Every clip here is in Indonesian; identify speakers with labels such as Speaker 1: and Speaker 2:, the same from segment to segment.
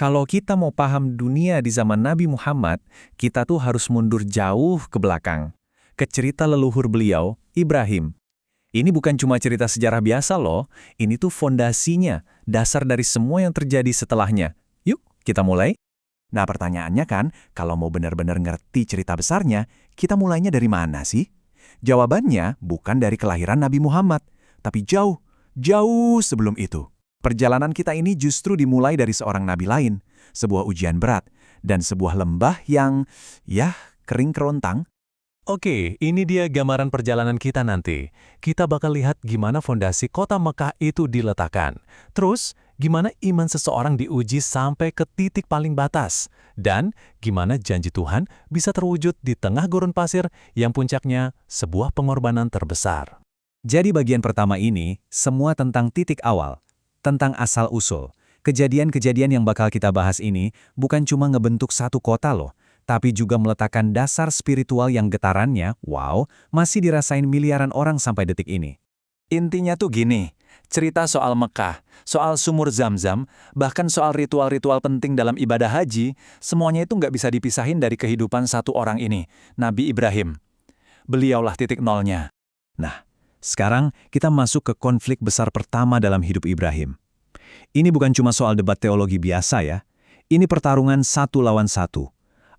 Speaker 1: Kalau kita mau paham dunia di zaman Nabi Muhammad, kita tuh harus mundur jauh ke belakang. Ke cerita leluhur beliau, Ibrahim. Ini bukan cuma cerita sejarah biasa loh, ini tuh fondasinya, dasar dari semua yang terjadi setelahnya. Yuk, kita mulai.
Speaker 2: Nah, pertanyaannya kan, kalau mau benar-benar ngerti cerita besarnya, kita mulainya dari mana sih? Jawabannya bukan dari kelahiran Nabi Muhammad, tapi jauh, jauh sebelum itu. Perjalanan kita ini justru dimulai dari seorang nabi lain, sebuah ujian berat, dan sebuah lembah yang, kering kerontang.
Speaker 3: Oke, ini dia gambaran perjalanan kita nanti. Kita bakal lihat gimana fondasi kota Mekah itu diletakkan. Terus, gimana iman seseorang diuji sampai ke titik paling batas. Dan gimana janji Tuhan bisa terwujud di tengah gurun pasir yang puncaknya sebuah pengorbanan terbesar.
Speaker 1: Jadi bagian pertama ini, semua tentang titik awal, tentang asal-usul. Kejadian-kejadian yang bakal kita bahas ini bukan cuma ngebentuk satu kota loh, tapi juga meletakkan dasar spiritual yang getarannya, masih dirasain miliaran orang sampai detik ini.
Speaker 2: Intinya tuh gini, cerita soal Mekah, soal sumur Zam-Zam, bahkan soal ritual-ritual penting dalam ibadah haji, semuanya itu nggak bisa dipisahin dari kehidupan satu orang ini, Nabi Ibrahim. Beliaulah titik nolnya.
Speaker 1: Nah, sekarang kita masuk ke konflik besar pertama dalam hidup Ibrahim. Ini bukan cuma soal debat teologi biasa ya, ini pertarungan satu lawan satu.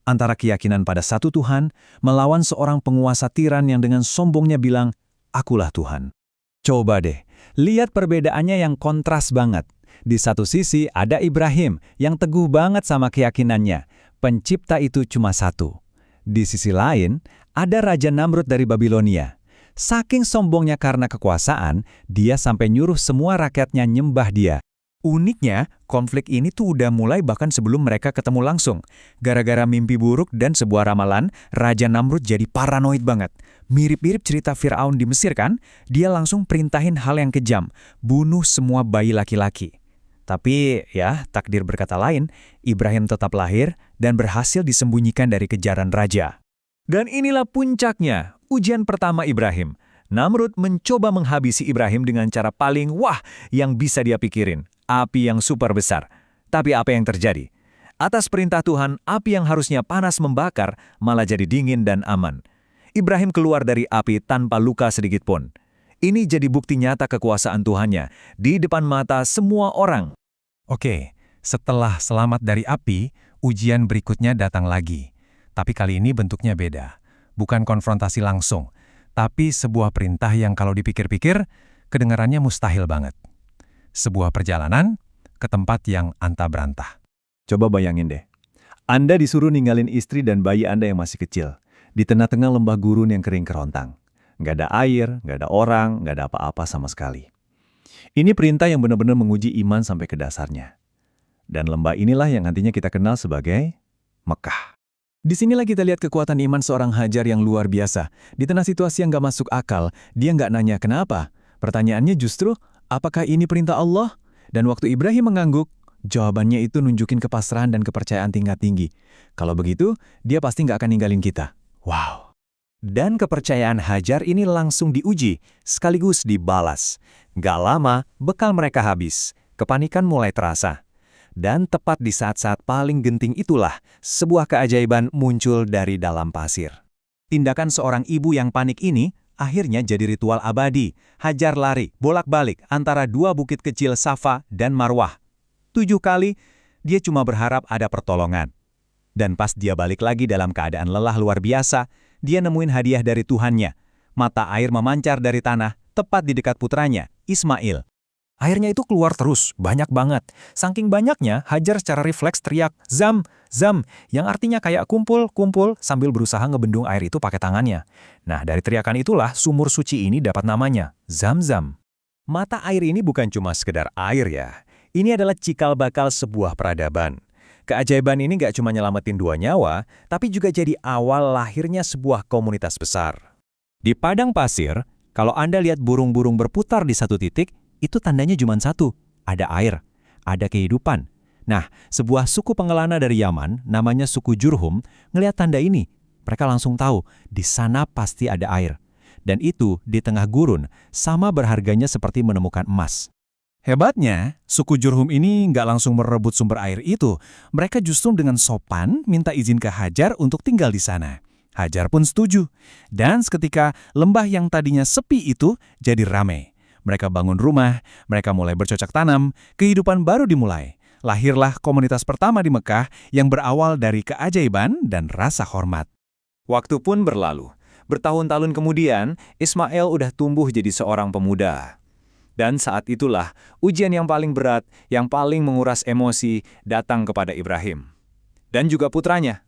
Speaker 1: Antara keyakinan pada satu Tuhan, melawan seorang penguasa tiran yang dengan sombongnya bilang, "Akulah Tuhan." Coba deh, lihat perbedaannya yang kontras banget. Di satu sisi ada Ibrahim yang teguh banget sama keyakinannya, pencipta itu cuma satu. Di sisi lain, ada Raja Namrud dari Babilonia. Saking sombongnya karena kekuasaan, dia sampai nyuruh semua rakyatnya nyembah dia. Uniknya, konflik ini tuh udah mulai bahkan sebelum mereka ketemu langsung. Gara-gara mimpi buruk dan sebuah ramalan, Raja Namrud jadi paranoid banget. Mirip-mirip cerita Fir'aun di Mesir kan? Dia langsung perintahin hal yang kejam, bunuh semua bayi laki-laki. Tapi ya, takdir berkata lain, Ibrahim tetap lahir dan berhasil disembunyikan dari kejaran raja. Dan inilah puncaknya, ujian pertama Ibrahim. Namrud mencoba menghabisi Ibrahim dengan cara paling yang bisa dia pikirin. Api yang super besar. Tapi apa yang terjadi? Atas perintah Tuhan, api yang harusnya panas membakar malah jadi dingin dan aman. Ibrahim keluar dari api tanpa luka sedikit pun. Ini jadi bukti nyata kekuasaan Tuhannya di depan mata semua orang. Oke, setelah selamat dari api, ujian berikutnya datang lagi. Tapi kali ini bentuknya beda. Bukan konfrontasi langsung, tapi sebuah perintah yang kalau dipikir-pikir, kedengarannya mustahil banget. Sebuah perjalanan ke tempat yang antah berantah.
Speaker 2: Coba bayangin deh, Anda disuruh ninggalin istri dan bayi Anda yang masih kecil, di tengah-tengah lembah gurun yang kering kerontang. Nggak ada air, nggak ada orang, nggak ada apa-apa sama sekali. Ini perintah yang benar-benar menguji iman sampai ke dasarnya. Dan lembah inilah yang nantinya kita kenal sebagai Mekah. Disinilah kita lihat kekuatan iman seorang Hajar yang luar biasa. Di tengah situasi yang nggak masuk akal, dia nggak nanya kenapa. Pertanyaannya justru, apakah ini perintah Allah? Dan waktu Ibrahim mengangguk, jawabannya itu nunjukin kepasrahan dan kepercayaan tingkat tinggi. Kalau begitu, dia pasti nggak akan ninggalin kita. Wow. Dan kepercayaan Hajar ini langsung diuji, sekaligus dibalas. Nggak lama, bekal mereka habis. Kepanikan mulai terasa. Dan tepat di saat-saat paling genting itulah, sebuah keajaiban muncul dari dalam pasir. Tindakan seorang ibu yang panik ini akhirnya jadi ritual abadi. Hajar lari bolak-balik antara dua bukit kecil Safa dan Marwah. 7 kali, dia cuma berharap ada pertolongan. Dan pas dia balik lagi dalam keadaan lelah luar biasa, dia nemuin hadiah dari Tuhannya. Mata air memancar dari tanah, tepat di dekat putranya, Ismail. Airnya itu keluar terus, banyak banget. Saking banyaknya, Hajar secara refleks teriak, "Zam, Zam," yang artinya kayak kumpul, kumpul, sambil berusaha ngebendung air itu pakai tangannya. Nah, dari teriakan itulah sumur suci ini dapat namanya, Zam-Zam. Mata air ini bukan cuma sekedar air ya. Ini adalah cikal bakal sebuah peradaban. Keajaiban ini gak cuma nyelamatin 2 nyawa, tapi juga jadi awal lahirnya sebuah komunitas besar. Di padang pasir, kalau Anda lihat burung-burung berputar di satu titik, itu tandanya cuma satu, ada air, ada kehidupan. Nah, sebuah suku pengelana dari Yaman, namanya suku Jurhum, ngelihat tanda ini. Mereka langsung tahu, di sana pasti ada air. Dan itu, di tengah gurun, sama berharganya seperti menemukan emas.
Speaker 4: Hebatnya, suku Jurhum ini nggak langsung merebut sumber air itu. Mereka justru dengan sopan minta izin ke Hajar untuk tinggal di sana. Hajar pun setuju. Dan seketika lembah yang tadinya sepi itu jadi ramai. Mereka bangun rumah, mereka mulai bercocok tanam, kehidupan baru dimulai. Lahirlah komunitas pertama di Mekah yang berawal dari keajaiban dan rasa hormat.
Speaker 2: Waktu pun berlalu. Bertahun-tahun kemudian, Ismail udah tumbuh jadi seorang pemuda. Dan saat itulah ujian yang paling berat, yang paling menguras emosi datang kepada Ibrahim. Dan juga putranya.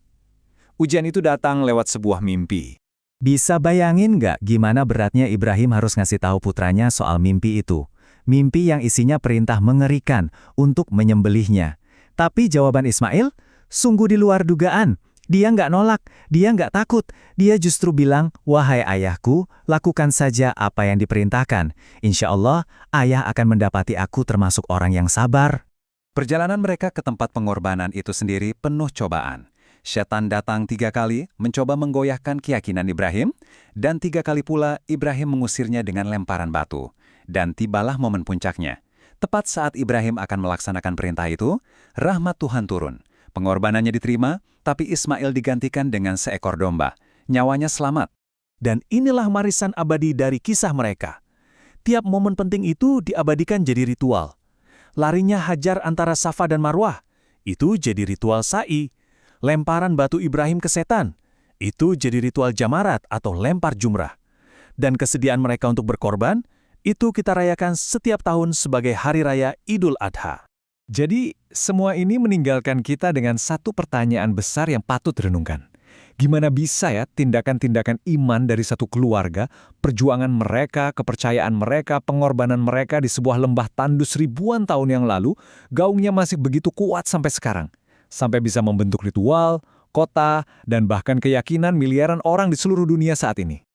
Speaker 2: Ujian itu datang lewat sebuah mimpi.
Speaker 1: Bisa bayangin nggak gimana beratnya Ibrahim harus ngasih tahu putranya soal mimpi itu? Mimpi yang isinya perintah mengerikan untuk menyembelihnya. Tapi jawaban Ismail sungguh di luar dugaan. Dia nggak nolak, dia nggak takut. Dia justru bilang, "Wahai ayahku, lakukan saja apa yang diperintahkan. Insya Allah, ayah akan mendapati aku termasuk orang yang sabar."
Speaker 2: Perjalanan mereka ke tempat pengorbanan itu sendiri penuh cobaan. Setan datang 3 kali mencoba menggoyahkan keyakinan Ibrahim, dan 3 kali pula Ibrahim mengusirnya dengan lemparan batu. Dan tibalah momen puncaknya. Tepat saat Ibrahim akan melaksanakan perintah itu, rahmat Tuhan turun. Pengorbanannya diterima, tapi Ismail digantikan dengan seekor domba. Nyawanya selamat.
Speaker 3: Dan inilah marisan abadi dari kisah mereka. Tiap momen penting itu diabadikan jadi ritual. Larinya Hajar antara Safa dan Marwah, itu jadi ritual sa'i. Lemparan batu Ibrahim ke setan, itu jadi ritual jamarat atau lempar jumrah. Dan kesediaan mereka untuk berkorban, itu kita rayakan setiap tahun sebagai Hari Raya Idul Adha.
Speaker 4: Jadi, semua ini meninggalkan kita dengan satu pertanyaan besar yang patut direnungkan. Gimana bisa ya tindakan-tindakan iman dari satu keluarga, perjuangan mereka, kepercayaan mereka, pengorbanan mereka di sebuah lembah tandus ribuan tahun yang lalu, gaungnya masih begitu kuat sampai sekarang. Sampai bisa membentuk ritual, kota, dan bahkan keyakinan miliaran orang di seluruh dunia saat ini.